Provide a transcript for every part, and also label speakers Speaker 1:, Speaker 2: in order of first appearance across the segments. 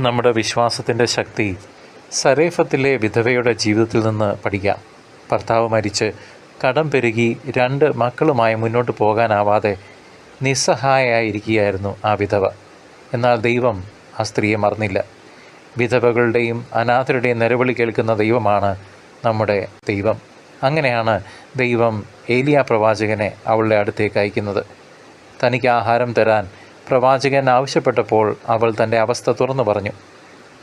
Speaker 1: നമ്മുടെ വിശ്വാസത്തിൻ്റെ ശക്തി സരേഫത്തിലെ വിധവയുടെ ജീവിതത്തിൽ നിന്ന് പഠിക്കാം. ഭർത്താവ് മരിച്ച് കടം പെരുകി 2 മക്കളുമായി മുന്നോട്ട് പോകാനാവാതെ നിസ്സഹായയായിരിക്കുകയായിരുന്നു ആ വിധവ. എന്നാൽ ദൈവം ആ സ്ത്രീയെ മറന്നില്ല. വിധവകളുടെയും അനാഥരുടെയും നിലവിളി കേൾക്കുന്ന ദൈവമാണ് നമ്മുടെ ദൈവം. അങ്ങനെയാണ് ദൈവം ഏലിയ പ്രവാചകനെ അവളുടെ അടുത്തേക്ക് അയക്കുന്നത്. തനിക്ക് ആഹാരം തരാൻ പ്രവാചകൻ ആവശ്യപ്പെട്ടപ്പോൾ അവൾ തൻ്റെ അവസ്ഥ തുറന്നു പറഞ്ഞു.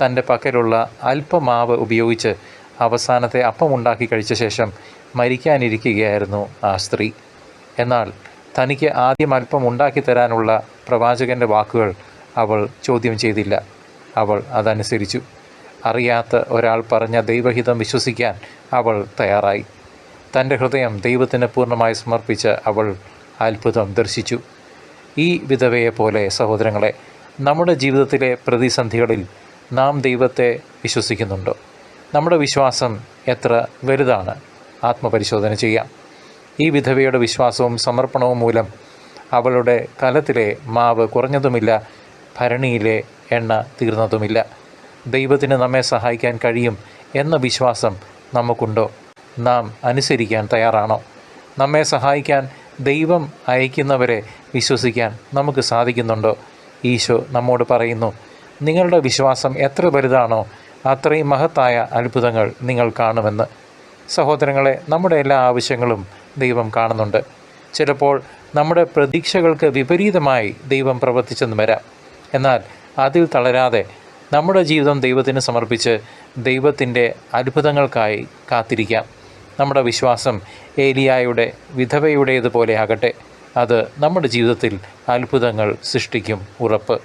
Speaker 1: തൻ്റെ പക്കലുള്ള അല്പമാവ് ഉപയോഗിച്ച് അവസാനത്തെ അപ്പമുണ്ടാക്കി കഴിച്ച ശേഷം മരിക്കാനിരിക്കുകയായിരുന്നു ആ സ്ത്രീ. എന്നാൽ തനിക്ക് ആദ്യം അല്പം ഉണ്ടാക്കി തരാനുള്ള പ്രവാചകൻ്റെ വാക്കുകൾ അവൾ ചോദ്യം ചെയ്തില്ല. അവൾ അതനുസരിച്ചു. അറിയാത്ത ഒരാൾ പറഞ്ഞ ദൈവഹിതം വിശ്വസിക്കാൻ അവൾ തയ്യാറായി. തൻ്റെ ഹൃദയം ദൈവത്തിന് പൂർണ്ണമായി സമർപ്പിച്ച് അവൾ അത്ഭുതം ദർശിച്ചു. ഈ വിധവയെപ്പോലെ സഹോദരങ്ങളെ, നമ്മുടെ ജീവിതത്തിലെ പ്രതിസന്ധികളിൽ നാം ദൈവത്തെ വിശ്വസിക്കുന്നുണ്ടോ? നമ്മുടെ വിശ്വാസം എത്ര വലുതാണ്? ആത്മപരിശോധന ചെയ്യാം. ഈ വിധവയുടെ വിശ്വാസവും സമർപ്പണവും മൂലം അവളുടെ കലത്തിലെ മാവ് കുറഞ്ഞതുമില്ല, ഭരണിയിലെ എണ്ണ തീർന്നതുമില്ല. ദൈവത്തിന് നമ്മെ സഹായിക്കാൻ കഴിയും എന്ന വിശ്വാസം നമുക്കുണ്ടോ? നാം അനുസരിക്കാൻ തയ്യാറാണോ? നമ്മെ സഹായിക്കാൻ ദൈവം അയക്കുന്നവരെ വിശ്വസിക്കാൻ നമുക്ക് സാധിക്കുന്നുണ്ടോ? ഈശോ നമ്മോട് പറയുന്നു, നിങ്ങളുടെ വിശ്വാസം എത്ര വലുതാണോ അത്രയും മഹത്തായ അത്ഭുതങ്ങൾ നിങ്ങൾ കാണുമെന്ന്. സഹോദരങ്ങളെ, നമ്മുടെ എല്ലാ ആവശ്യങ്ങളും ദൈവം കാണുന്നുണ്ട്. ചിലപ്പോൾ നമ്മുടെ പ്രതീക്ഷകൾക്ക് വിപരീതമായി ദൈവം പ്രവർത്തിച്ചെന്ന് വരാം. എന്നാൽ അതിൽ തളരാതെ നമ്മുടെ ജീവിതം ദൈവത്തിന് സമർപ്പിച്ച് ദൈവത്തിൻ്റെ അത്ഭുതങ്ങൾക്കായി കാത്തിരിക്കാം. നമ്മുടെ വിശ്വാസം ഏലിയായുടെ വിധവയുടേതുപോലെ ആകട്ടെ. അത് നമ്മുടെ ജീവിതത്തിൽ അത്ഭുതങ്ങൾ സൃഷ്ടിക്കും, ഉറപ്പ്.